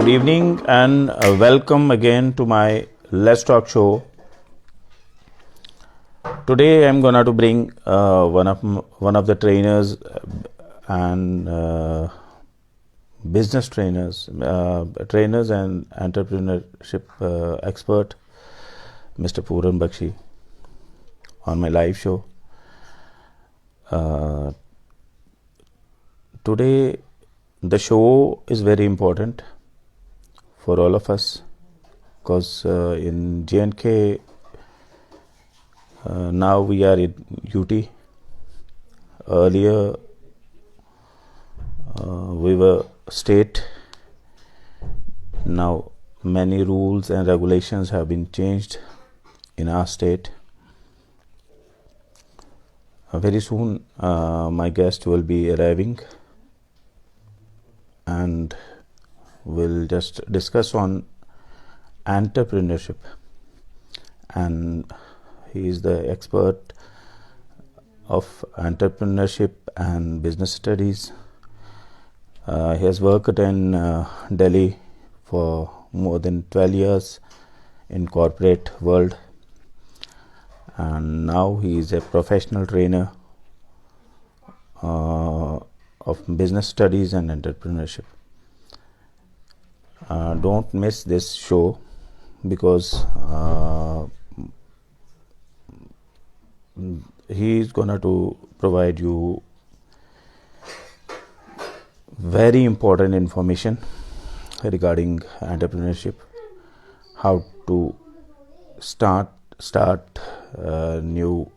Good evening and welcome again to my Let's Talk show. Today I'm gonna to bring one of the trainers and business trainers and entrepreneurship expert, Mr. Pooran Bakshi, on my live show. Today the show is very important for all of us because in J&K now we are in UT. Earlier we were state. Now many rules and regulations have been changed in our state. Very soon my guest will be arriving and we'll just discuss on entrepreneurship, and he is the expert of entrepreneurship and business studies. He has worked in Delhi for more than 12 years in corporate world, and now he is a professional trainer of business studies and entrepreneurship. Don't miss this show because he is gonna to provide you very important information regarding entrepreneurship, how to start new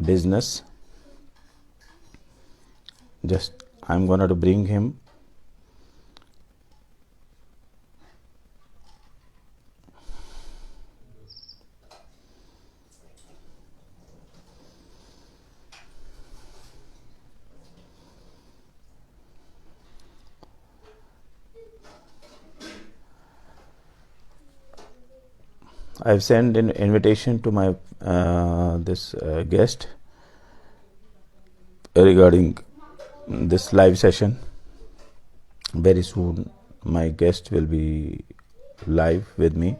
business. Just I'm gonna to bring him. I've sent an invitation to my this guest regarding this live session. Very soon my guest will be live with me.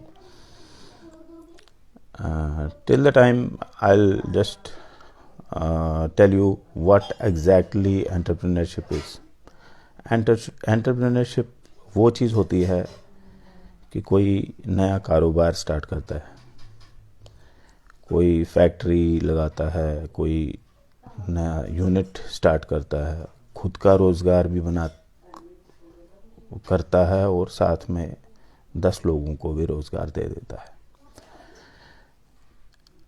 Till the time I'll just tell you what exactly entrepreneurship is. Entrepreneurship वो चीज़ होती है कि कोई नया कारोबार start करता है, कोई फैक्ट्री लगाता है, कोई नया यूनिट स्टार्ट करता है, खुद का रोज़गार भी करता है और साथ में 10 लोगों को भी रोज़गार दे देता है.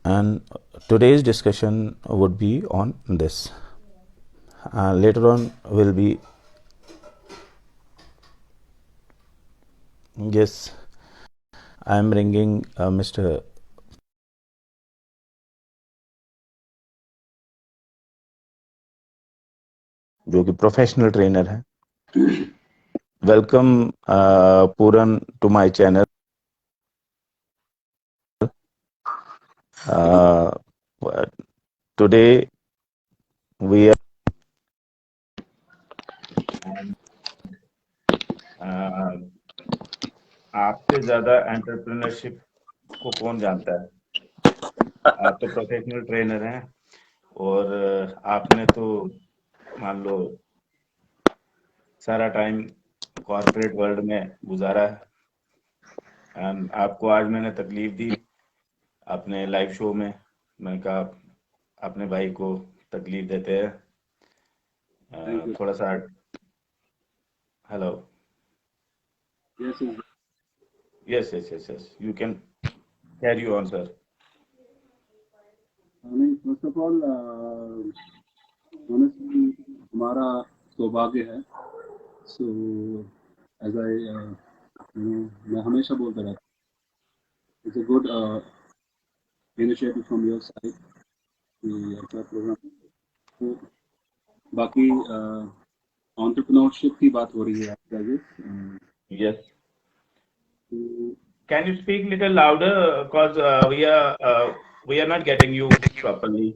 And today's discussion would be on this. Later on will be, yes, I am bringing Mr. जो कि प्रोफेशनल ट्रेनर है. Welcome Puran to my channel. Today we are आपसे ज्यादा एंटरप्रेन्योरशिप को कौन जानता है? आप तो प्रोफेशनल ट्रेनर हैं और आपने तो मान लो सारा टाइम कॉर्पोरेट वर्ल्ड में गुजारा है. एंड आपको आज मैंने तकलीफ दी अपने लाइव शो में. मैंने कहा अपने भाई को तकलीफ देते हैं. थोड़ा सा hello. Yes yes yes yes you can carry on sir. First of all honestly हमारा सौभाग्य है. सो एज आई मैं हमेशा बोलता रहता हूँ, it's a good initiative from your side कि ऐसा प्रोग्राम. तो बाकी एंटरप्रेन्योरशिप की बात हो रही है आपका. Yes. Can you speak little louder because we are not getting you properly.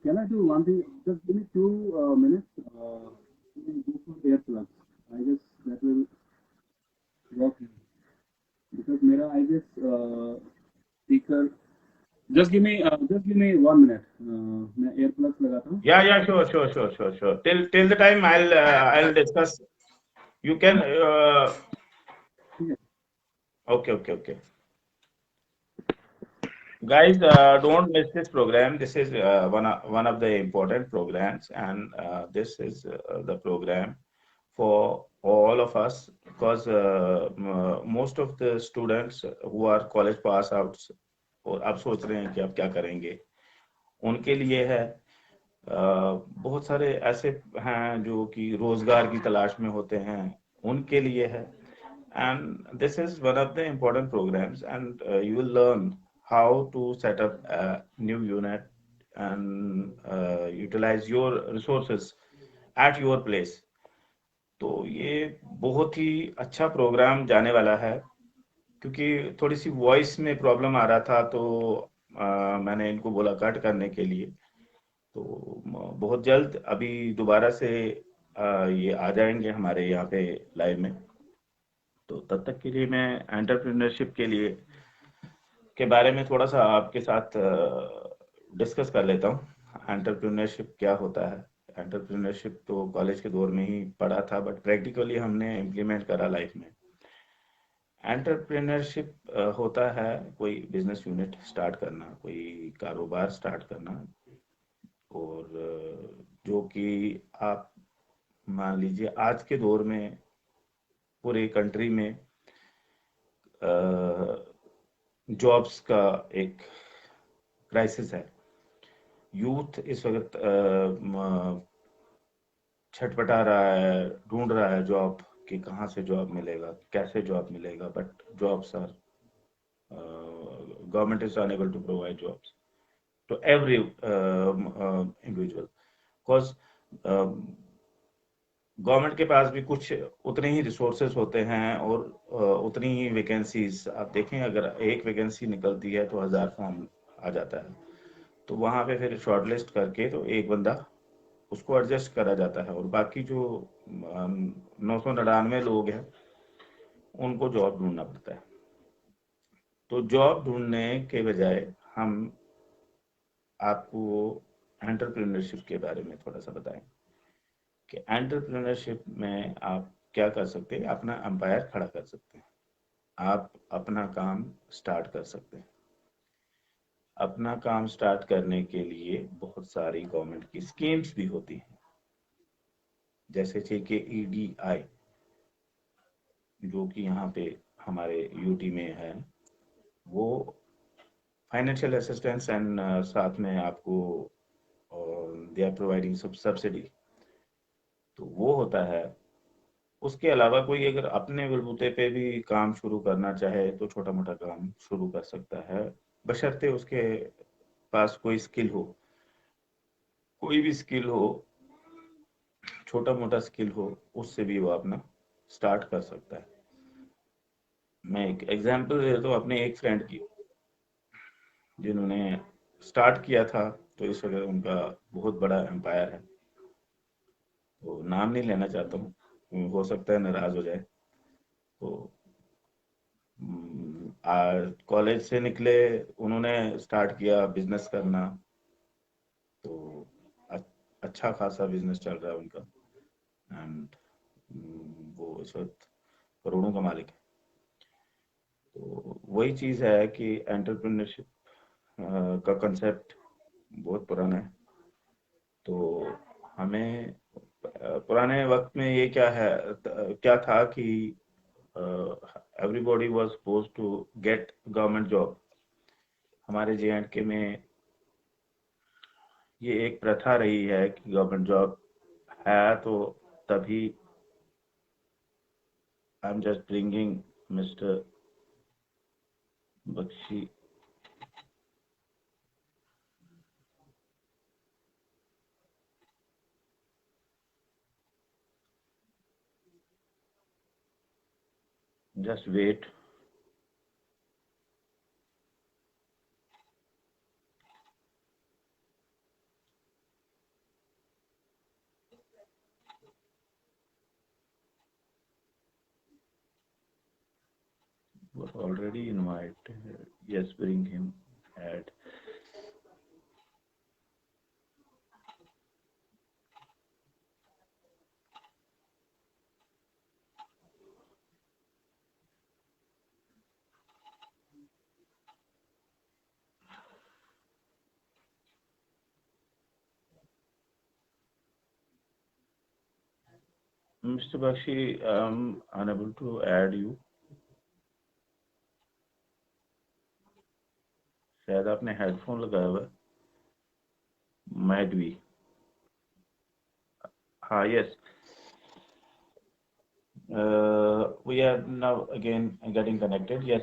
Can I do one thing? Just give me 2 minutes. go for earplugs. I guess that will work because मेरा I guess speaker. Just give me 1 minute. मैं earplugs लगाता हूँ. Yeah, sure. Till the time I'll discuss. You can. ठीक है. Okay. Guys, don't miss this program. This is one of the important programs, and this is the program for all of us because most of the students who are college pass outs और अब सोच रहे हैं कि अब क्या करेंगे, उनके लिए है. बहुत सारे ऐसे हैं जो कि रोजगार की तलाश में होते हैं, उनके लिए है. And this is one of the important programs, and you will learn how to set up a new unit and utilize your resources at your place. तो ये बहुत ही अच्छा प्रोग्राम जाने वाला है, क्योंकि थोड़ी सी वॉइस में प्रॉब्लम आ रहा था, तो मैंने इनको बोला कट करने के लिए. तो बहुत जल्द अभी दोबारा से ये आ जाएंगे हमारे यहाँ पे लाइव में. तो तब तक के लिए मैं एंटरप्रेन्योरशिप के लिए के बारे में थोड़ा सा आपके साथ डिस्कस कर लेता हूँ. एंटरप्रेन्योरशिप क्या होता है? एंटरप्रेन्योरशिप तो कॉलेज के दौर में ही पढ़ा था, बट प्रैक्टिकली हमने इम्प्लीमेंट करा लाइफ में. एंटरप्रेन्योरशिप होता है कोई बिजनेस यूनिट स्टार्ट करना, कोई कारोबार स्टार्ट करना, और जो कि आप मान लीजिए आज के दौर में पूरे कंट्री में जॉब्स का एक क्राइसिस है. यूथ इस वक्त छटपटा रहा है, ढूंढ रहा है जॉब कि कहाँ से जॉब मिलेगा, कैसे जॉब मिलेगा, but jobs are government is unable to provide jobs to every individual because government के पास भी कुछ उतने ही रिसोर्सेज होते हैं और उतनी ही वैकेंसीज. आप देखें, अगर एक वैकेंसी निकलती है तो 1000 फॉर्म आ जाता है, तो वहाँ पे फिर शॉर्टलिस्ट करके तो एक बंदा उसको एडजस्ट करा जाता है, और बाकी जो 999 लोग हैं उनको जॉब ढूंढना पड़ता है. तो जॉब ढूंढने के बजाय हम आपको एंटरप्रेन्योरशिप के बारे में थोड़ा सा बताएं कि एंटरप्रेन्योरशिप में आप क्या कर सकते हैं. अपना एम्पायर खड़ा कर सकते हैं, आप अपना काम स्टार्ट कर सकते हैं. अपना काम स्टार्ट करने के लिए बहुत सारी गवर्नमेंट की स्कीम्स भी होती हैं, जैसे कि EDI, जो कि यहाँ पे हमारे यूटी में है. वो फाइनेंशियल असिस्टेंस एंड साथ में आपको दे आर प्रोवाइडिंग सब्सिडी, तो वो होता है. उसके अलावा कोई अगर अपने बलबूते पे भी काम शुरू करना चाहे तो छोटा मोटा काम शुरू कर सकता है, बशर्ते उसके पास कोई स्किल हो. कोई भी स्किल हो, छोटा मोटा स्किल हो, उससे भी वो अपना स्टार्ट कर सकता है. मैं एक एग्जांपल देता हूँ अपने एक फ्रेंड की, जिन्होंने स्टार्ट किया था, तो इस वजह उनका बहुत बड़ा एम्पायर है. तो नाम नहीं लेना चाहता हूँ, हो सकता है नाराज हो जाए. तो कॉलेज से निकले, उन्होंने स्टार्ट किया बिजनेस करना, तो अच्छा खासा बिजनेस चल रहा है उनका. एंड वो इस वक्त करोड़ों का मालिक है. तो वही चीज़ है कि एंटरप्रेन्योरशिप का कंसेप्ट बहुत पुराना है. तो हमें पुराने वक्त में ये क्या था कि everybody was suppose to get government job. हमारे JNK में ये एक प्रथा रही है कि गवर्नमेंट जॉब है तो तभी. I am just bringing mister Bakshi. Just wait. already invite. Yes, bring him. Add. Mr. Bakshi, I'm unable to add you. शायद आपने हेडफोन लगाया हुआ है. Might be. हाँ, yes. We are now again getting connected. Yes.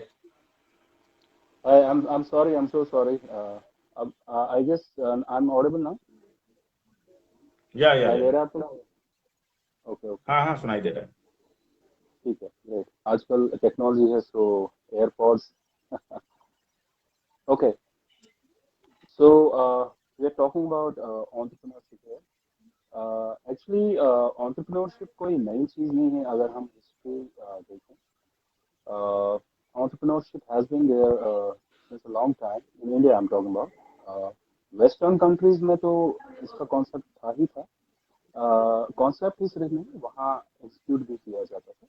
I'm sorry. I'm so sorry. I guess I'm audible now. Yeah, yeah, सुनाई yeah. दे रहा है आपको? ओके ओके हाँ हाँ सुनाई दे रहा है. ठीक है ग्रेट. आजकल टेक्नोलॉजी है so AirPods. Okay so we are talking about entrepreneurship here. Actually entrepreneurship कोई नई चीज़ नहीं है अगर हम हिस्ट्री देखें. Entrepreneurship has been there since a long time in India. I'm talking about western countries में तो इसका कॉन्सेप्ट था ही था. कॉन्सेप्ट ही सिर्फ नहीं वहाँ एग्जीक्यूट भी किया जाता था.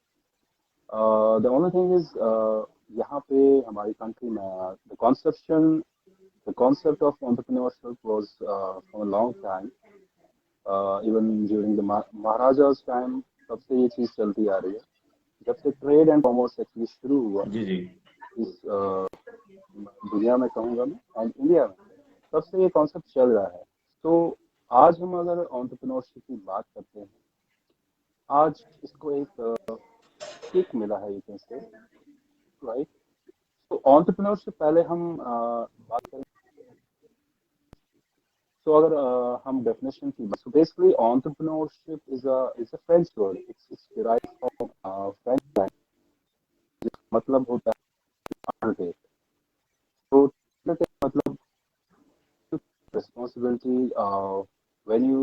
द ओनली थिंग इज यहाँ पे हमारी कंट्री में the concept of entrepreneurship was from a long time. Even during the Maharaja's time तब से ये चीज़ चलती आ रही है. जब से ट्रेड एंड कॉमर्स एक्चुअली शुरू हुआ जी जी. इस दुनिया में कहूँगा मैं एंड इंडिया में तब से ये कॉन्सेप्ट चल रहा है. तो आज हम अगर एंटरप्रेन्योरशिप की बात करते हैं आज इसको एक किक मिला है यू कैन से राइट. तो एंटरप्रेन्योरशिप पहले हम बात करें. तो अगर हम डेफिनेशन की बात so basically entrepreneurship is a French word. It's derived from French language. मतलब होता है अंडरटेक. तो अंडरटेक मतलब responsibility when you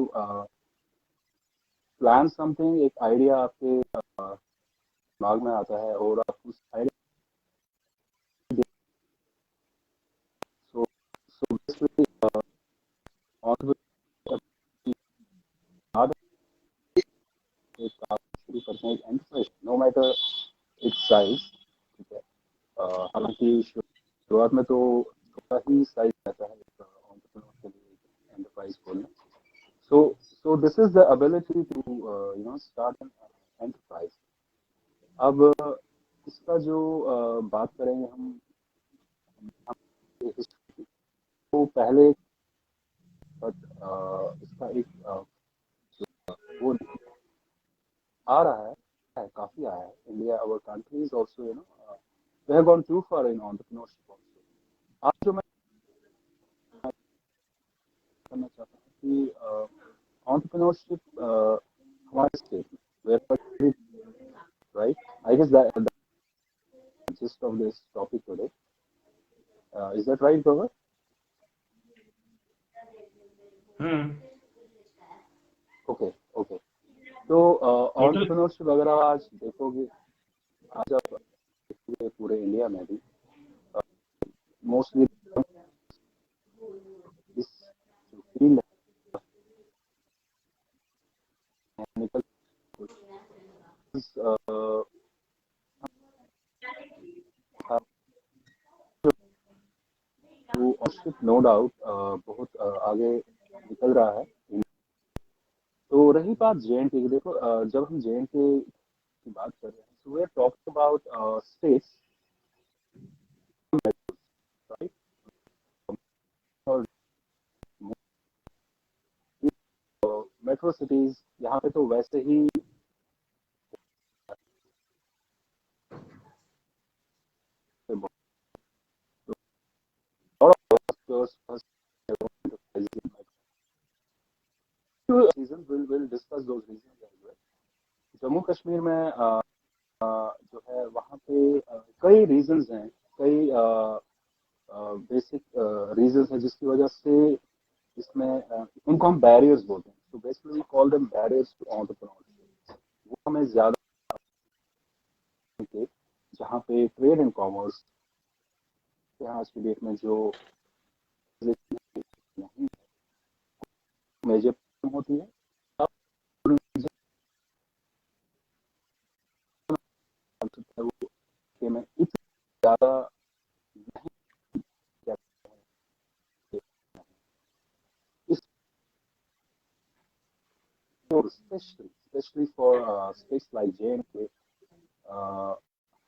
plan something. एक आइडिया आपके दिमाग में आता है और आप उस आइडिया सो सो बेसिकली एक आप शुरू करते हैं एक enterprise no matter its size. ठीक है. हालांकि शुरुआत में तो थोड़ा ही साइज रहता है एंटरप्रेन्योर के लिए एंटरप्राइज खोलना. So this is the ability to start an enterprise. अब इसका जो बात करेंगे हम हिस्ट्री तो पहले बट इसका एक वो नहीं आ रहा है काफी आया है. India our country is also we have gone to for in entrepreneurship also. आज जो मैं करना चाहता हूँ कि एंटरप्रेन्योरशिप हमारे स्टेट में where right. I guess that gist of this topic today. Is that right, Gaurav? Okay, okay. तो टोटल एंटरप्रेन्योरशिप अगर आप आज देखोगे आज आप देखोगे पूरे इंडिया में भी मोस्टली इस जो field mechanical entrepreneurship no doubt बहुत आगे निकल रहा है. तो रही बात जे.एंड.के की देखो जब हम जे.एंड.के की बात कर रहे हैं so we are talking about states right. और मेट्रो सिटीज यहाँ पे तो वैसे ही reasons we'll discuss those reasons as well. Jammu Kashmir में जो है वहाँ पे कई रीजंस हैं. कई बेसिक रीजंस हैं जिसकी वजह से इसमें उनको हम बैरियर्स बोलते हैं. तो basically call them barriers to entrepreneurship. वो हमें ज्यादा जहाँ पे ट्रेड एंड कॉमर्स आज की डेट में जो नहीं मेजर होती है, अब वो कि मैं इतना ज़्यादा नहीं क्या इस स्पेशली फॉर स्पेस लाइक जे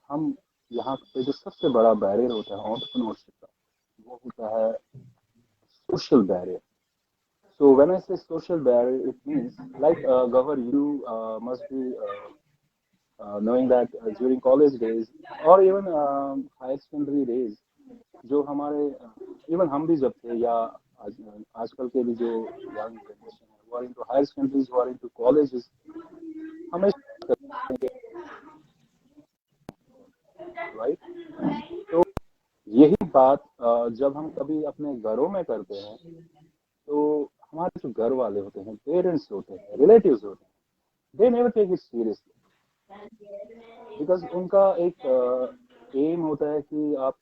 हम यहाँ पे जो सबसे बड़ा बैरियर होता है एंटरप्रेन्योरशिप का, वो होता है social barrier. So when I say social barrier, it means like Gawar, you must be knowing that during college days or even higher secondary days, जो हमारे इवन हम भी जब थे या आजकल के भी जो यंग जनरेशन है वो आर इनटू हायर सेकेंडरीज, वो आर इनटू कॉलेजेस, हमेशा राइट. तो यही बात जब हम कभी अपने घरों में करते हैं तो हमारे जो घर वाले होते हैं, पेरेंट्स होते हैं, रिलेटिव्स होते हैं, they never take it seriously because उनका एक एम होता है कि आप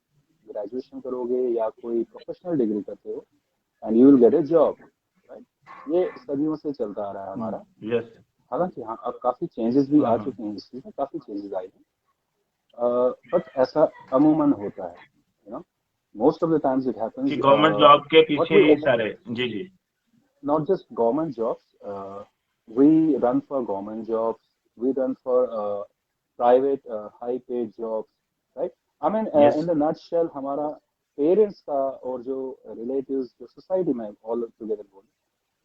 ग्रेजुएशन करोगे या कोई प्रोफेशनल डिग्री करते हो and you will get A job, right. ये सदियों से चलता आ रहा है हमारा. यस. हालांकि हाँ अब काफी चेंजेस भी आ चुके हैं, हिस्ट्री में काफी चेंजेस आए हैं, बट ऐसा अमूमन होता है, you know, most of the times it happens. कि गवर्नमेंट जॉब के पीछे ही सारे. जी जी. Not just government jobs. We run for government jobs. We run for private high-paid jobs, right? I mean, Yes. in the nutshell, हमारा parents का और जो relatives, जो society में all together बोले,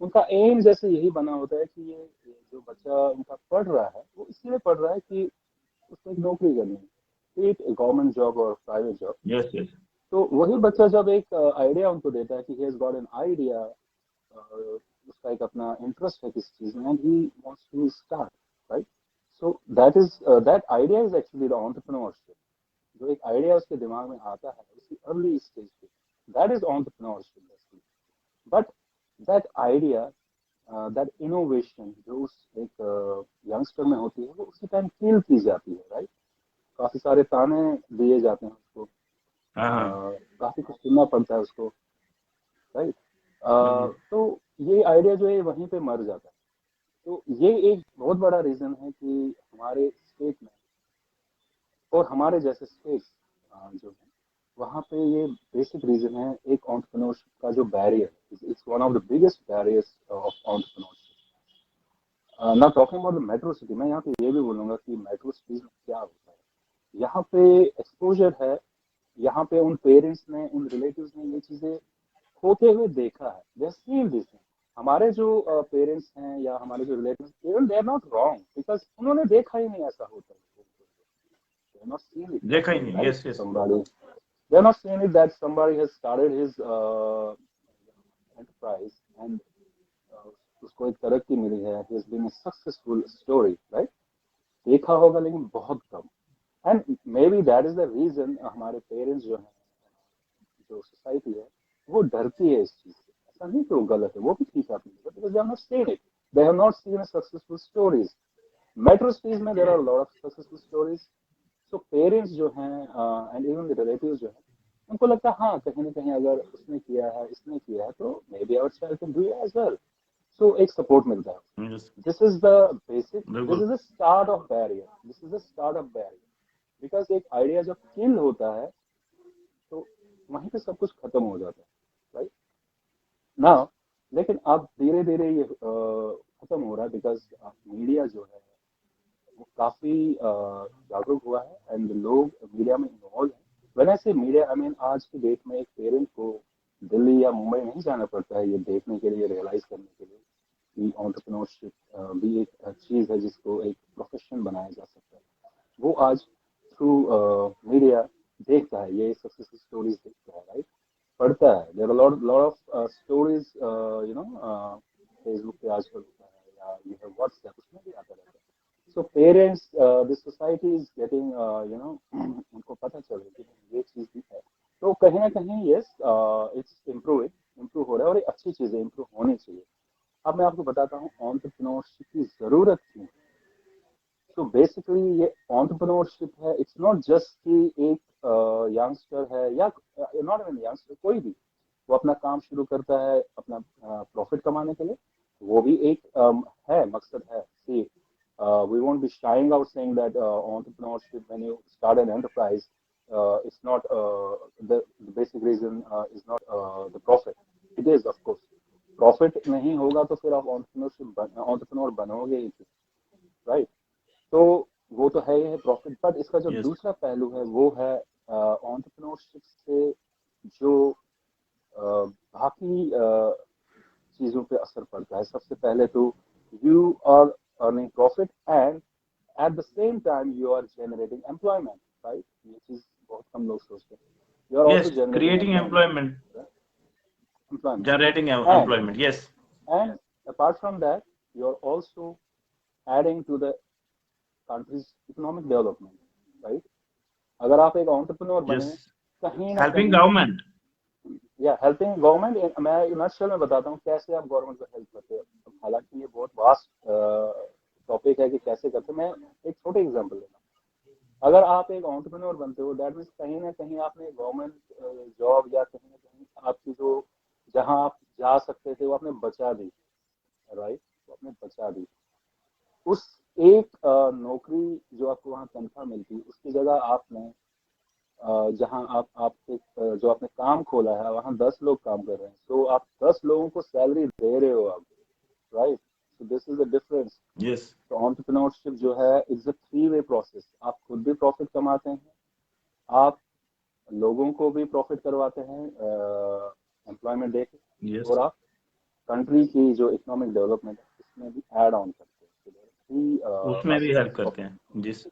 उनका aim जैसे यही बना होता है कि ये जो बच्चा उनका पढ़ रहा है, वो इसलिए पढ़ रहा है कि उसको एक नौकरी करनी है, एक गवर्नमेंट जॉब और प्राइवेट जॉब. Yes yes. तो वही बच्चा जब एक आइडिया उनको देता है कि he has got an idea, उसका एक अपना इंटरेस्ट है किसी चीज में, and he wants to start, right. So that idea is actually the entrepreneurship. जो एक आइडिया उसके दिमाग में आता है उसकी अर्ली स्टेज पे, that is entrepreneurship basically. But that idea, that innovation जो उस एक यंगस्टर में होती है, वो उसी टाइम फील की जाती है, राइट. काफी सारे ताने दिए जाते हैं उसको, काफी कुछ सुनना पड़ता है उसको, राइट. तो ये आइडिया जो है वहीं पे मर जाता है. तो ये एक बहुत बड़ा रीजन है कि हमारे स्टेट में और हमारे जैसे स्टेट्स जो है वहाँ पे ये बेसिक रीजन है एक एंटरप्रेन्योरशिप का जो barrier. It's one of the biggest barriers of entrepreneurship. ना talking about the metro city, मैं यहाँ पे ये भी बोलूंगा कि मेट्रो सिटीज में क्या होता है, यहाँ पे एक्सपोजर है, यहाँ पे उन पेरेंट्स ने, उन रिलेटिव्स ने ये चीजें होते हुए देखा है. They seen this. हमारे जो पेरेंट्स हैं या हमारे जो relatives, even they are not wrong because उन्होंने देखा ही नहीं ऐसा होता है. They have not seen it, देखा ही नहीं. right? Yes yes. Somebody, they have not seen it that somebody has started his enterprise and उसको एक तरक्की मिली है. He has been a successful story, right? देखा होगा लेकिन बहुत कम. And maybe that is the reason हमारे पेरेंट्स जो हैं, जो सोसाइटी है, वो डरती है इस चीज से. ऐसा नहीं कि वो गलत है, वो भी ठीक है, because they have not seen it. They have not seen a successful stories. Metro cities में there are a lot of successful stories. So parents जो हैं and even the relatives जो हैं, उनको लगता है हाँ कहीं ना कहीं अगर उसने किया है, इसने किया है, तो maybe our child can do it as well. So एक support मिलता है. This is the basic. This is the start of barrier. This is the start of barrier. Because एक idea जब kill होता है तो वहीं पे सब कुछ खत्म हो जाता है, राइट. नाउ लेकिन अब धीरे धीरे ये खत्म हो रहा है बिकॉज मीडिया जो है वो काफी जागरूक हुआ है एंड लोग मीडिया में इन्वॉल्व हैं. व्हेन आई से मीडिया, आई मीन आज की डेट में एक पेरेंट को दिल्ली या मुंबई नहीं जाना पड़ता है ये देखने के लिए, रियलाइज करने के लिए कि एंटरप्रेन्योरशिप भी एक चीज है जिसको एक प्रोफेशन बनाया जा सकता है. वो आज थ्रू मीडिया देखता है, ये सक्सेस स्टोरीज देखता है, राइट. पढ़ता है. There are lot of stories, you know, Facebook पे आजकल होता है या यू हैव व्हाट्सएप, उसमें भी आता रहता है. So parents, this society is getting, you know, उनको पता चले कि ये चीज भी है. तो कहीं ना कहीं यस, इट्स इम्प्रूव हो रहा है और एक अच्छी चीज है, इम्प्रूव होनी चाहिए. अब मैं आपको बताता हूँ एंटरप्रेन्योरशिप की जरूरत क्यों. तो बेसिकली ये एंटरप्रेन्योरशिप है, इट्स नॉट जस्ट कि एक यंगस्टर है या नॉट इवन यंगस्टर, कोई भी वो अपना काम शुरू करता है अपना प्रॉफिट कमाने के लिए, वो भी एक है मकसद है। सी we won't be shying out saying that entrepreneurship when you start an enterprise, it's not the basic reason is not the profit. It is of course, profit नहीं होगा तो फिर आप एंटरप्रेन्योर बनोगे ही, राइट? तो वो तो है ही है प्रॉफिट, बट इसका जो Yes. दूसरा पहलू है वो है एंटरप्रेन्योरशिप से जो बाकी चीजों पे असर पड़ता है। सबसे पहले तो you are earning profit and at the same time you are generating employment, right? ये चीज बहुत कम लोग सोचते हैं। You are Yes, also generating creating employment, employment generating and employment. Yes. and apart from that you are also adding to the country's economic development, right? अगर आप एक एंटरप्रेन्योर बने Yes. कहीं ना Helping कहीं, government. या हेल्पिंग गवर्नमेंट, मैं nutshell में बताता हूँ कैसे आप गवर्नमेंट को हेल्प करते हो। हालांकि ये बहुत वास्ट टॉपिक है कि कैसे करते हैं। मैं एक छोटे एग्जांपल लेता हूँ। अगर आप एक एंटरप्रेन्योर बनते हो, दैट मीन्स कहीं ना कहीं आपने गवर्नमेंट जॉब या कहीं ना कहीं आपकी जो जहां आप जा सकते थे वो आपने बचा दी, राइट? वो आपने बचा दी। उस एक नौकरी जो आपको वहां तनख्वाह मिलती, उसकी जगह आपने जहां आप एक जो आपने काम खोला है वहां 10 लोग काम कर रहे हैं, तो आप 10 लोगों को सैलरी दे रहे हो आप, right? So this is the difference. Yes. तो एंटरप्रेन्योरशिप जो है it's a three way process. आप खुद भी प्रॉफिट कमाते हैं, आप लोगों को भी प्रॉफिट करवाते हैं एम्प्लॉयमेंट दे के, Yes. और आप कंट्री की जो इकोनॉमिक डेवलपमेंट है उसमें भी ऐड ऑन करते हैं। थ्री उसमें भी हेल्प aspects of करते हैं. Yes.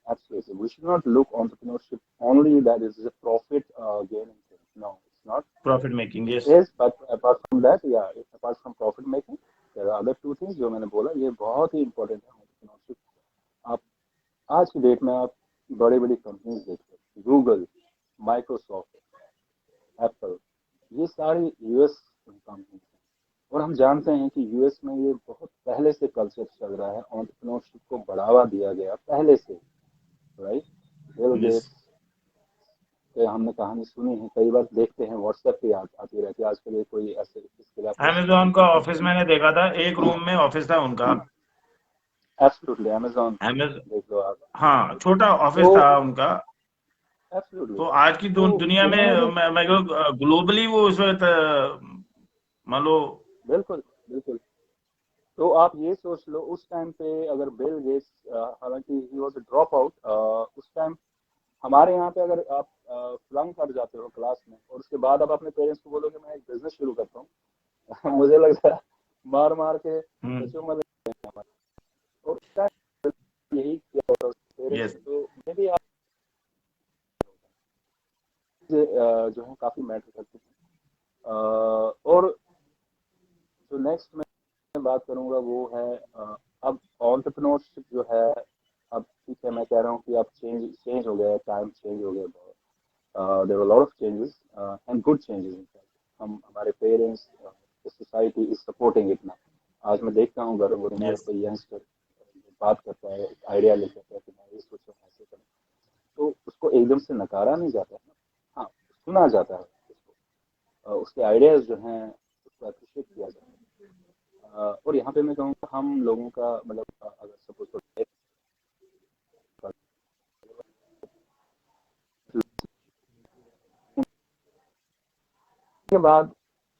absolutely. We should not look entrepreneurship only that is a profit gaining thing. No, it's not. Profit making. It Yes. is, but apart from that, yeah, apart from profit making, there are other two things जो मैंने बोला, ये बहुत ही important है entrepreneurship। आप आज की date में आप बड़ी बड़ी कंपनीज देखिए, गूगल, माइक्रोसॉफ्ट, एप्पल, ये सारी यूएस कंपनीज हैं, और हम जानते हैं कि यूएस में ये बहुत पहले से कल्चर चल रहा है, एंटरप्रेन्योरशिप को बढ़ावा दिया गया पहले से, राइट? Bill Yes. गेट्स के हमने कहानी सुनी है, कई बार देखते हैं व्हाट्सएप पे आती रहती है। आजकल ये कोई ऐसे इसके लिए आपको Amazon का ऑफिस मैंने देखा था, एक रूम में ऑफिस था उनका. Absolutely Amazon Amazon. देख लो आप, हाँ, छोटा ऑफिस तो था उनका. एब्सोल्युटली। तो आज की तो दुनिया उन्होंने भी में मैं ग्लोबली वो उस वक्त मान लो. बिल्कुल बिल्कुल। तो आप ये सोच लो उस टाइम पे अगर बिल गेट्स, हालांकि he was a drop out उस टाइम, हमारे यहाँ पे अगर आप फ्लंक कर जाते हो क्लास में और उसके बाद आप अपने पेरेंट्स को बोलोगे मैं एक बिजनेस शुरू करता हूँ मुझे लगता है मार मार के बच्चों में और उस टाइम यही किया होता है पेरेंट्स यस. ने। तो मे भी आप जो है काफी मैटर करते हैं। और जो नेक्स्ट मैं बात करूंगा वो है अब एंटरप्रेन्योरशिप जो है, अब ठीक है मैं कह रहा हूँ कि अब चेंज हो गया है, टाइम चेंज हो गया बहुत। There are lot of changes and good changes. हम हमारे parents, society is supporting it ना। आज मैं देखता हूँ घर में यस. कोई यंगस्टर बात करता है, आइडिया लेके आता है कि मैं ये सोच रहा हूँ ऐसे करूँ, तो उसको एकदम से नकारा नहीं जाता है, हाँ सुना जाता है उसको, उसके आइडियाज जो हैं उसको अप्रिशिएट किया जाता है। और यहाँ पे मैं कहूँगा हम लोगों का मतलब अगर सपोज के बाद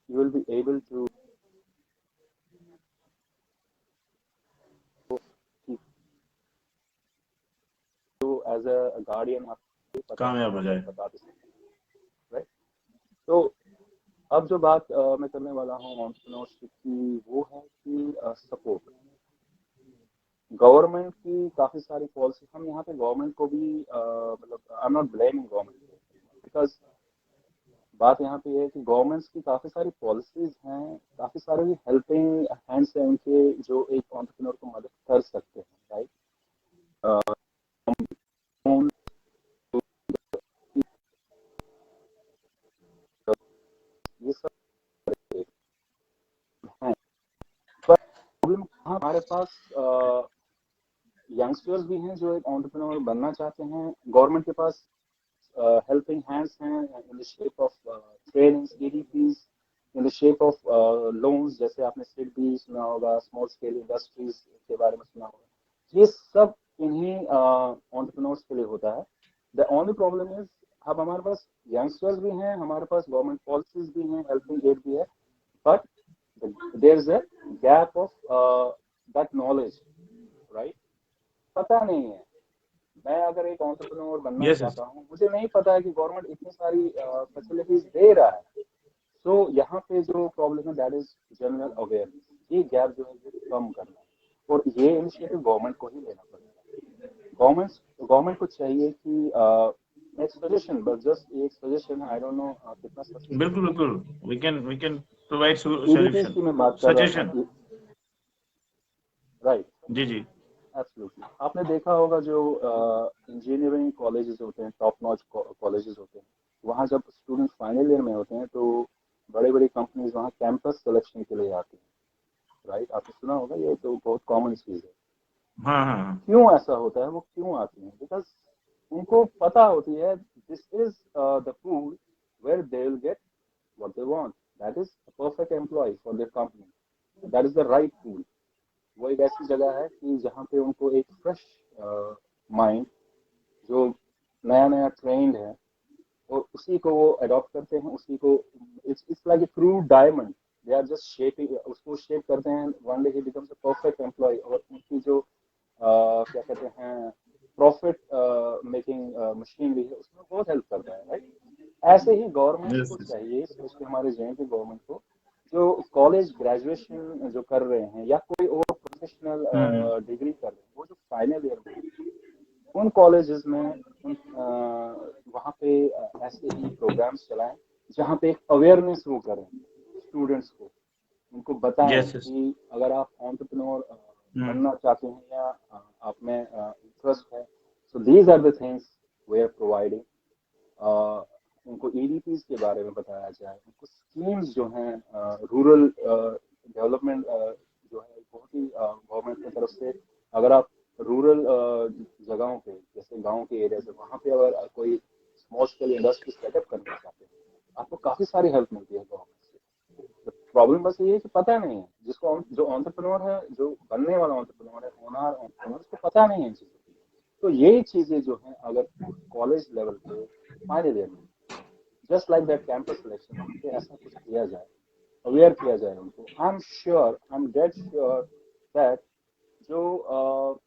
you will be able to as a guardian आप कामयाब हो जाए. बता सकते हैं, राइट? तो अब जो बात मैं करने वाला हूँ एंटरप्रेन्योरशिप की वो है कि सपोर्ट गवर्नमेंट की काफी सारी पॉलिसी। हम यहाँ पे गवर्नमेंट को भी मतलब I am not blaming government, because बात यहाँ पे है कि गवर्नमेंट्स की काफी सारी पॉलिसीज हैं, काफी सारे हेल्पिंग हैंड्स हैं उनके जो एक एंटरप्रेन्योर को मदद कर सकते हैं, राइट? ये सब हैं, पर प्रॉब्लम हमारे पास यंगस्टर्स भी हैं जो एक एंटरप्रेन्योर बनना चाहते हैं, गवर्नमेंट के पास helping hands हैं in the shape of trainings, EDPs, in the shape of loans, जैसे आपने SIDBI सुना होगा, स्मॉल स्केल इंडस्ट्रीज के बारे में सुना होगा। ये सब इन्हीं एंटरप्रेन्योर्स के लिए होता है। द ओनली प्रॉब्लम इज अब हमारे पास यंगस्टर्स भी हैं, हमारे पास गवर्नमेंट पॉलिसीज भी हैं, हेल्पिंग एड भी है, but there is a gap of that knowledge, right? पता नहीं है। मैं अगर एक एंटरप्रेन्योर बनना यस चाहता हूँ, मुझे नहीं पता है कि गवर्नमेंट इतनी सारी फैसिलिटीज दे रहा है। सो यहाँ पे जो प्रॉब्लम है दैट इज जनरल अवेयरनेस। ये गैप जो है ये कम करना है, और ये इनिशिएटिव गवर्नमेंट को ही लेना पड़ेगा। गवर्नमेंट को चाहिए कि एक सजेशन, बस जस्ट एक सजेशन, आई डोंट नो कितना बिल्कुल सक्सेसफुल बिल्कुल, वी कैन प्रोवाइड ईडीपीज सॉल्यूशन, की मैं बात कर रहा सजेशन। था, राइट? जी जी। एब्सोल्युटली। आपने देखा होगा जो इंजीनियरिंग कॉलेजेस होते हैं, टॉप नॉच कॉलेजेस होते हैं, वहाँ जब स्टूडेंट फाइनल ईयर में होते हैं तो बड़े बड़ी कंपनीज वहाँ कैंपस सिलेक्शन के लिए आती हैं, राइट? आपने सुना होगा, ये तो बहुत कॉमन चीज है। हाँ हाँ हाँ। क्यों ऐसा होता है, वो क्यों आती हैं? बिकॉज उनको पता होती है this is the pool where they will get what they want, that is a perfect employ for their company, that is the right pool. वो एक ऐसी जगह है कि जहाँ पे उनको एक फ्रेश माइंड जो नया नया ट्रेंड है, और उसी को वो अडॉप्ट करते हैं, उसी को it's like a true diamond, they are just shaping, उसको शेप करते हैं, one day he becomes a perfect employ, और उनकी जो क्या कहते हैं प्रॉफिट मेकिंग मशीनरी है उसमें बहुत हेल्प करता है, राइट? ऐसे ही गवर्नमेंट यस को यस। चाहिए, स्पेशली हमारे जे गवर्नमेंट को, जो कॉलेज ग्रेजुएशन जो कर रहे हैं या कोई और प्रोफेशनल हम्म। डिग्री कर रहे हैं, वो जो फाइनल ईयर में उन कॉलेजेस में उन वहाँ पे ऐसे ही प्रोग्राम्स चलाएं जहाँ पे एक अवेयरनेस वो करें स्टूडेंट्स को, उनको बताएं यस यस। कि अगर आप एंटरप्रेन्योर हम्म। बनना चाहते हैं या आप में इंटरेस्ट है, so these are the things we are providing. उनको ईडीपीज के बारे में बताया जाए, उनको स्कीम्स जो हैं रूरल डेवलपमेंट जो है बहुत ही गवर्नमेंट की तरफ से, अगर आप रूरल जगहों पे जैसे गांव के एरिया से वहाँ पे अगर कोई स्मॉल स्केल इंडस्ट्री सेटअप करना चाहते हैं, आपको काफी सारी हेल्प मिलती है गवर्नमेंट से। प्रॉब्लम बस ये है कि पता नहीं है, जिसको जो एंटरप्रेन्योर है, जो बनने वाला एंटरप्रेन्योर है, ओनर एंटरप्रेन्योर, उसको पता नहीं है चीजें। तो यही चीजें जो हैं अगर कॉलेज लेवल पे फाइनल ईयर में just like that campus selection वहाँ पे ऐसा कुछ किया जाए, अवेयर किया जाए उनको, I am dead sure that जो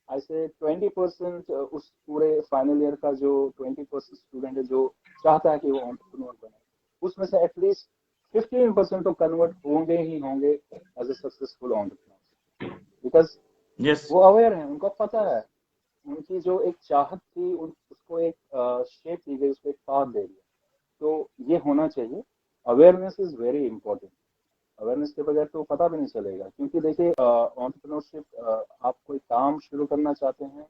आई से 20% उस पूरे फाइनल ईयर का जो 20% स्टूडेंट है जो चाहता है कि वो एंटरप्रेन्योर बने, उसमें से एटलीस्ट 15% तो कन्वर्ट होंगे ही होंगे as a successful entrepreneur, because yes. वो अवेयर है, उनको पता है, उनकी जो एक चाहत थी उसको एक शेप दी गई, उसको एक पाथ दे दिया। तो ये होना चाहिए। Awareness is very important. Awareness के बगैर तो पता भी नहीं चलेगा, क्योंकि देखिए एंटरप्रेन्योरशिप, आप कोई काम शुरू करना चाहते हैं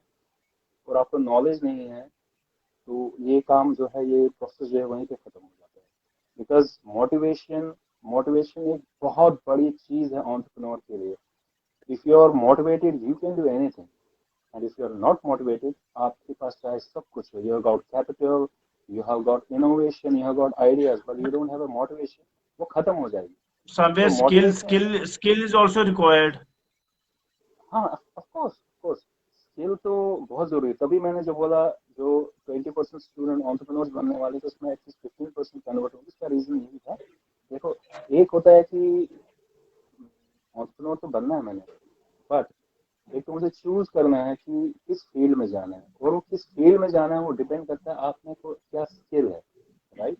और आपको नॉलेज नहीं है, तो ये काम जो है, ये प्रोसेस जो है वहीं पे खत्म हो जाता है। बिकॉज मोटिवेशन मोटिवेशन एक बहुत बड़ी चीज है एंटरप्रेन्योर के लिए। If you are motivated you can do anything, and if you are not motivated, आपके पास चाहे सब कुछ हो, you have got capital, you have got innovation, you have got ideas, but you don't have a motivation, वो खत्म हो जाएगी। Somewhere तो motivation, skill is also required. हाँ ऑफ कोर्स स्किल तो बहुत जरूरी है। तभी मैंने जो बोला, जो 20% स्टूडेंट एंटरप्रेन्योर्स बनने वाले थे उसमें एटलीस्ट 15% कन्वर्ट होंगे, इसका रीजन यही था। देखो, एक होता है कि एंटरप्रेन्योर तो बनना है मैंने, बट एक तो मुझे चूज करना है कि किस फील्ड में जाना है, और वो किस फील्ड में जाना है वो डिपेंड करता है आप में को क्या स्किल है, right?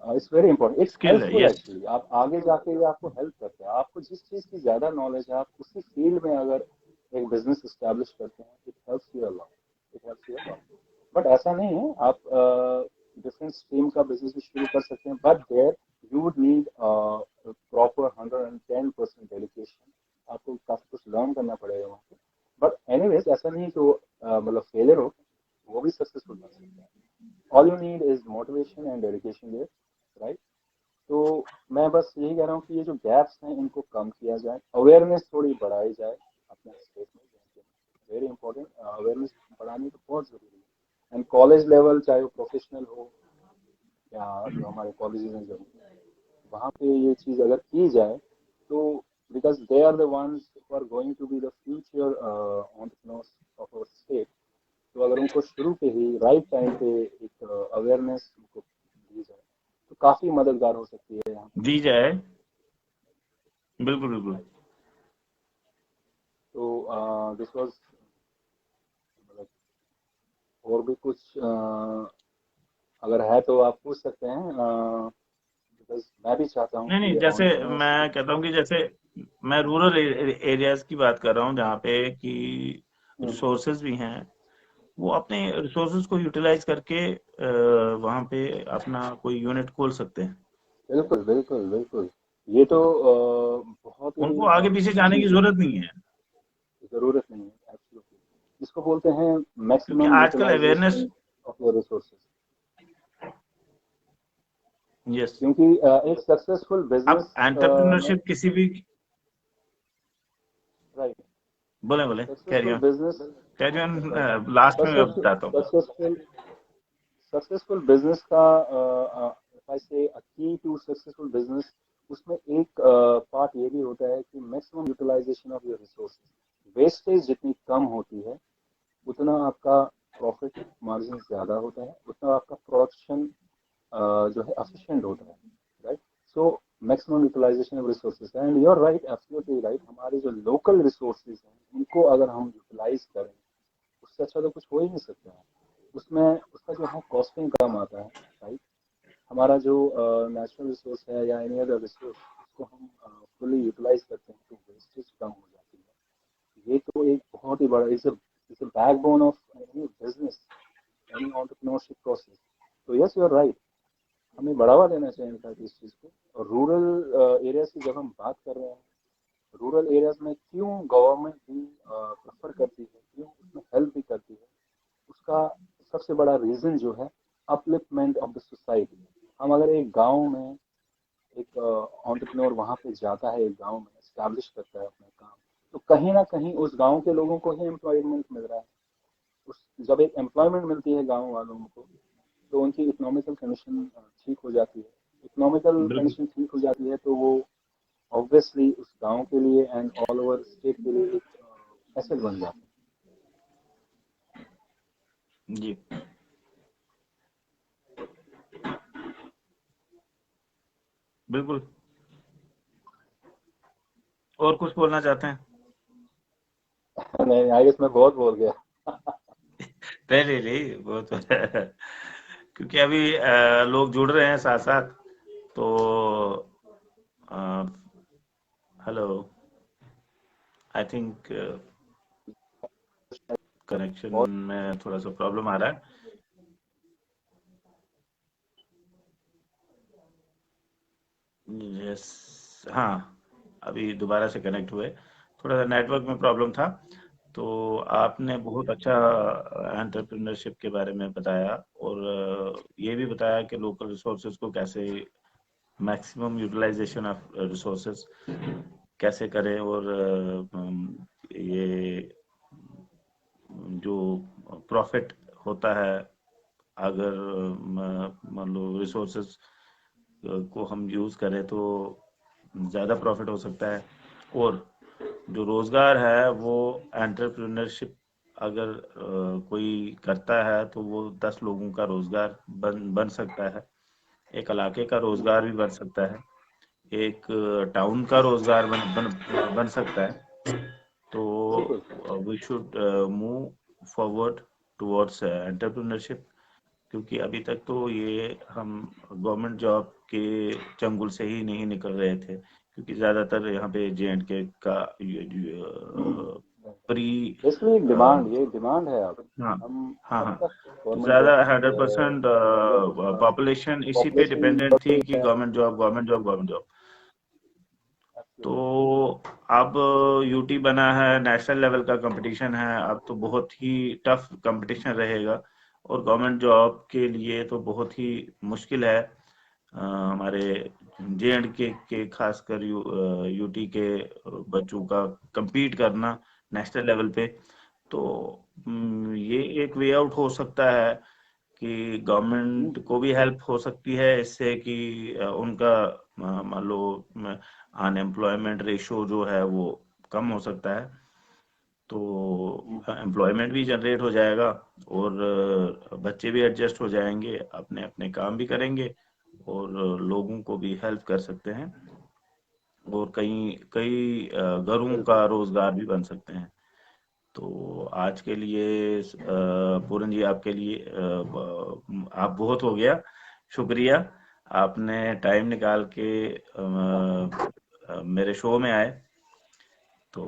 It's very important, it's Skill है, हेल्पफुल yes. एक्चुअली। आप आगे जाके ये आपको हेल्प करते हैं, आपको जिस चीज की ज्यादा नॉलेज है, आप उसी फील्ड में अगर एक बिजनेस एस्टेब्लिश करते हैं, it helps you a lot, it helps you a lot. But ऐसा नहीं है, आप डिफरेंट स्ट्रीम का बिजनेस भी शुरू कर सकते हैं, but there you would need proper 110% dedication. आपको काफी कुछ लर्न करना पड़ेगा वहाँ पे। बट एनीवेज, ऐसा नहीं कि वो मतलब फेलियर हो, वो भी सक्सेसफुल बन सकते हैं। All you need is motivation and dedication there, right? तो मैं बस यही कह रहा हूँ कि ये जो गैप्स हैं इनको कम किया जाए, अवेयरनेस थोड़ी बढ़ाई जाए अपने स्टेट में, वेरी इंपॉर्टेंट, अवेयरनेस बढ़ानी तो बहुत जरूरी है। एंड कॉलेज लेवल, चाहे वो प्रोफेशनल हो या जो हमारे कॉलेजेस हैं, जब वहाँ पे ये चीज़ अगर की जाए तो, because they are the ones who are going to be the future entrepreneurs of our state, तो अगर उनको शुरू पे ही राइट टाइम पे एक अवेयरनेस उनको दी जाए तो काफी मददगार हो सकती है यहाँ पे। दी जाए, बिल्कुल बिल्कुल। तो दिस वाज, और भी कुछ अगर है तो आप पूछ सकते हैं, बिकॉज मैं भी चाहता हूँ नहीं कि नहीं, ये जैसे एंटरप्रेन्योर्स। मैं कहता हूँ कि जैसे मैं रूरल एरियाज की बात कर रहा हूँ जहाँ पे कि रिसोर्सेज भी हैं, वो अपने रिसोर्सेज को यूटिलाइज करके वहाँ पे अपना कोई यूनिट खोल सकते हैं। बिल्कुल बिल्कुल बिल्कुल, ये तो बहुत ही उनको आगे पीछे अच्छी जाने की चीज़ है, जरूरत नहीं है, जरूरत नहीं है एब्सोल्युटली। इसको बोलते हैं क्योंकि मैक्सिमम आजकल awareness, utilization of your resources. Yes. क्योंकि एक सक्सेसफुल अब बिजनेस में, एंटरप्रेन्योरशिप किसी भी, राइट, बोले बोले, successful business, carry on, right, last में मैं बताता हूँ। सक्सेसफुल सक्सेसफुल बिजनेस का, if I say a key to successful business, उसमें एक पार्ट ये भी होता है कि maximum utilization of your resources. Wastage जितनी कम होती है उतना आपका प्रॉफिट मार्जिन ज्यादा होता है, उतना आपका प्रोडक्शन जो है एफिशिएंट होता है, right. So maximum utilization of resources, and you are right, absolutely right. हमारे जो लोकल रिसोर्सेज हैं उनको अगर हम यूटिलाइज करें, उससे अच्छा तो कुछ हो ही नहीं सकता है। उसमें उसका जो है कॉस्टिंग कम आता है, राइट। हमारा जो नेचुरल रिसोर्स है या एनी अदर रिसोर्स, उसको हम फुली यूटिलाइज करते हैं तो वेस्टेज कम हो जाती है। ये तो एक बहुत ही बड़ा, it's a backbone of any business, any entrepreneurship process. तो यस, यू आर राइट, हमें बढ़ावा देना चाहिए इनफैक्ट इस चीज़ को। और रूरल एरियाज की जब हम बात कर रहे हैं, रूरल एरियाज में क्यों गवर्नमेंट भी प्रेफर करती है, क्यों उसमें हेल्प भी करती है, उसका सबसे बड़ा रीजन जो है अपलिफ्टमेंट ऑफ द सोसाइटी। हम अगर एक गांव में, एक एंटरप्रेन्योर वहां पे जाता है, एक गांव में एस्टैब्लिश करता है अपना काम, तो कहीं ना कहीं उस गांव के लोगों को ही एम्प्लॉयमेंट मिल रहा है। उस जब एक एम्प्लॉयमेंट मिलती है गांव वालों को, तो उनकी इकोनॉमिकल कंडीशन ठीक हो जाती है। इकोनॉमिकल बिल्कुल कंडीशन ठीक हो जाती है तो वो ऑब्वियसली उस गांव के लिए एंड ऑल ओवर स्टेट के लिए एक एसेट बन जाता है। जी। बिल्कुल। और कुछ बोलना चाहते हैं? नहीं, आई गेस मैं बहुत बोल गया। नहीं नहीं, वो तो क्योंकि अभी लोग जुड़ रहे हैं साथ साथ, तो हेलो, आई थिंक कनेक्शन बहुत में थोड़ा सा प्रॉब्लम आ रहा है। यस, हाँ, अभी दोबारा से कनेक्ट हुए, थोड़ा सा नेटवर्क में प्रॉब्लम था। तो आपने बहुत अच्छा एंटरप्रेन्योरशिप के बारे में बताया, और ये भी बताया कि लोकल रिसोर्सेज को कैसे, मैक्सिमम यूटिलाइजेशन ऑफ रिसोर्सेज कैसे करें, और ये जो प्रॉफिट होता है अगर मान लो रिसोर्सेज को हम यूज करें तो ज़्यादा प्रॉफिट हो सकता है। और जो रोजगार है वो एंटरप्रेन्योरशिप अगर कोई करता है तो वो 10 लोगों का रोजगार बन बन सकता है, एक इलाके का रोजगार भी बन सकता है, एक टाउन का रोजगार बन सकता है। तो बिल्कुल। We should move forward towards entrepreneurship, क्योंकि अभी तक तो ये हम गवर्नमेंट जॉब के चंगुल से ही नहीं निकल रहे थे, क्योंकि ज्यादातर यहाँ पे J&K का प्री, बेसिकली डिमांड, ये डिमांड है अब। हाँ हम हाँ कब हाँ, तक तो गवर्नमेंट ज्यादा जॉब, 100% अगर पॉपुलेशन इसी पे पॉपुलेशन डिपेंडेंट बढ़ थी रही कि है, government job government job government job. तो absolutely, अब यूटी बना है, नेशनल लेवल का कंपटीशन है, अब तो बहुत ही टफ कंपटीशन रहेगा, और गवर्नमेंट जॉब के लिए तो बहुत ही मुश्किल है हमारे J&K के खासकर यूटी के बच्चों का compete करना नेशनल लेवल पे। तो ये एक वे आउट हो सकता है कि गवर्नमेंट को भी हेल्प हो सकती है इससे कि उनका मान लो अनएम्प्लॉयमेंट रेशो जो है वो कम हो सकता है, तो एम्प्लॉयमेंट भी जनरेट हो जाएगा और बच्चे भी एडजस्ट हो जाएंगे, अपने अपने काम भी करेंगे और लोगों को भी हेल्प कर सकते हैं और कई कई घरों का रोजगार भी बन सकते हैं। तो आज के लिए पूरन जी आपके लिए आप बहुत हो गया, शुक्रिया, आपने टाइम निकाल के मेरे शो में आए। तो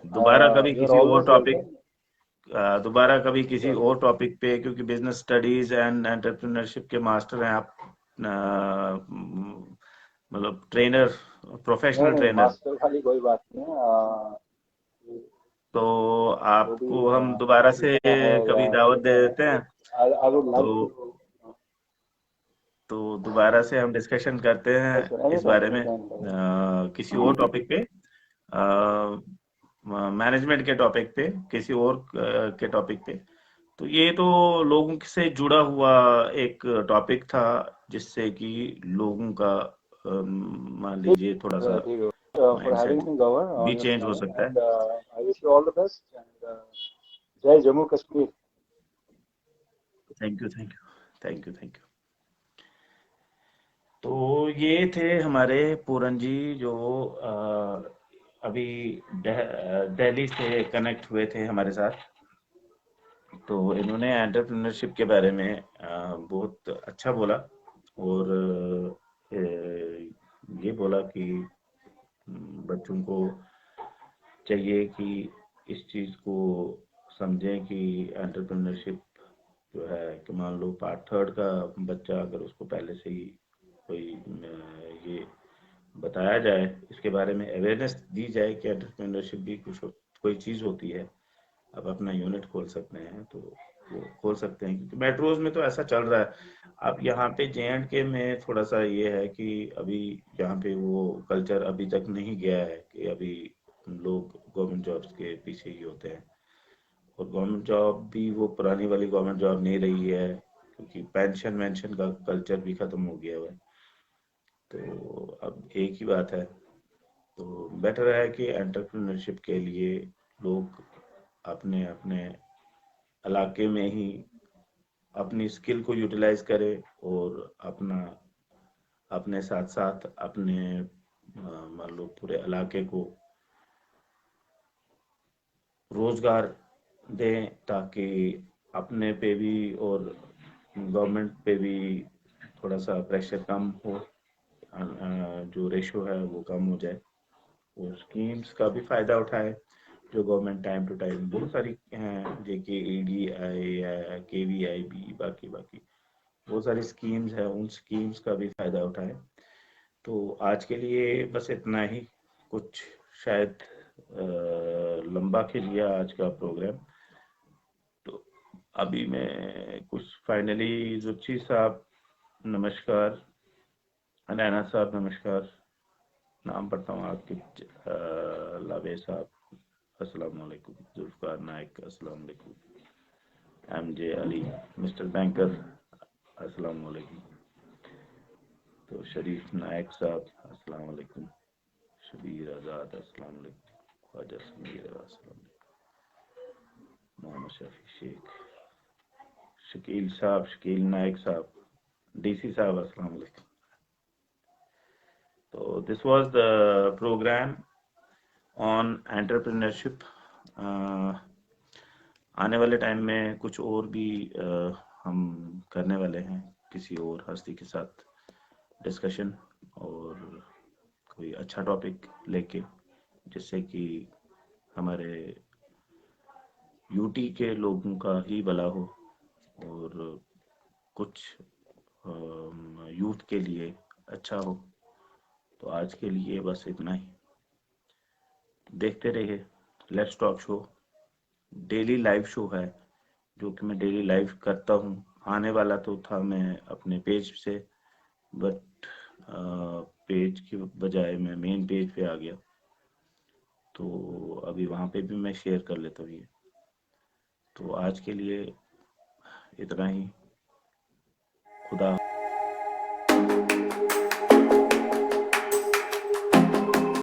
दोबारा कभी यू आर किसी और ऑलवेज टॉपिक वेलकम। दोबारा कभी किसी और टॉपिक पे, क्योंकि बिजनेस स्टडीज एंड एंटरप्रेन्योरशिप के मास्टर हैं आप, मतलब ट्रेनर, प्रोफेशनल नहीं, ट्रेनर, मास्टर वाली कोई बात नहीं है। तो जो भी आपको हम दोबारा से सीखना है या कभी दावत दे देते हैं। आई वुड तो लाइक टू। दोबारा से हम डिस्कशन करते हैं एनी इस टाइम, बारे एनी में टाइम। किसी और टॉपिक पे, मैनेजमेंट के टॉपिक पे, किसी और के टॉपिक पे। तो ये तो लोगों से जुड़ा हुआ एक टॉपिक था जिससे कि लोगों का मान लीजिए थोड़ा सा ठीक है, for mindset having me cover भी ऑन योर चेंज हो चैनल सकता है। And I wish you all the best and जय Jammu Kashmir. Thank you, thank you, thank you, thank you. तो ये थे हमारे पूरन जी जो अभी दिल्ली से कनेक्ट हुए थे हमारे साथ। तो इन्होंने एंटरप्रेन्योरशिप के बारे में बहुत अच्छा बोला और ये बोला कि बच्चों को चाहिए कि इस चीज़ को समझें कि एंटरप्रेन्योरशिप जो है कि मान लो पार्ट थर्ड का बच्चा अगर उसको पहले से ही कोई ये बताया जाए, इसके बारे में अवेयरनेस दी जाए कि एंटरप्रेन्योरशिप भी कोई चीज़ होती है, आप अपना यूनिट खोल सकते हैं तो वो खोल सकते हैं, क्योंकि मेट्रोज में तो ऐसा चल रहा है। अब यहाँ पे J&K में थोड़ा सा ये है कि अभी यहाँ पे वो कल्चर अभी तक नहीं गया है कि अभी लोग गवर्नमेंट जॉब्स के पीछे ही होते हैं, और गवर्नमेंट जॉब भी वो पुरानी वाली गवर्नमेंट जॉब नहीं रही है, क्योंकि पेंशन वेंशन का कल्चर भी खत्म हो गया हुआ है। तो अब एक ही बात है, तो बेटर है कि एंटरप्रेन्योरशिप के लिए लोग अपने अपने इलाके में ही अपनी स्किल को यूटिलाइज करें और अपना अपने साथ साथ अपने मान लो पूरे इलाके को रोजगार दें, ताकि अपने पे भी और गवर्नमेंट पे भी थोड़ा सा प्रेशर कम हो, जो रेशो है वो कम हो जाए, और स्कीम्स का भी फायदा उठाए जो गवर्नमेंट टाइम टू टाइम बहुत सारी हैं, JKEDI है, KVIB, बाकी बाकी बहुत सारी स्कीम्स है, उन स्कीम्स का भी फायदा उठाए। तो आज के लिए बस इतना ही, कुछ शायद लंबा खिंच गया आज का प्रोग्राम। तो अभी मैं कुछ फाइनली, जुच्ची साहब नमस्कार, नैना साहब नमस्कार, नाम पढ़ता हूँ आपके, लावे साहब अस्सलाम वालेकुम, जुल्फकार नायक अस्सलाम वालेकुम, MJ अली, मिस्टर बैंकर अस्सलाम वालेकुम, तो शरीफ नायक साहब अस्सलाम वालेकुम, शबीर आज़ाद अस्सलाम वालेकुम, ख्वाजा समीर अस्सलाम वालेकुम, मोहम्मद शफी शेख, शकील साहब, शकील नायक साहब, DC साहब अस्सलाम वालेकुम। तो this was the program on entrepreneurship. आने वाले टाइम में कुछ और भी हम करने वाले हैं किसी और हस्ती के साथ डिस्कशन, और कोई अच्छा टॉपिक लेके, जिससे कि हमारे यूटी के लोगों का ही भला हो और कुछ यूथ के लिए अच्छा हो। तो आज के लिए बस इतना ही, देखते रहिए let's talk show, daily live show है जो कि मैं डेली लाइव करता हूँ। आने वाला तो था मैं अपने पेज से, बट पेज की बजाय मैं मेन पेज पे आ गया, तो अभी वहाँ पे भी मैं शेयर कर लेता हूँ ये। तो आज के लिए इतना ही। खुदा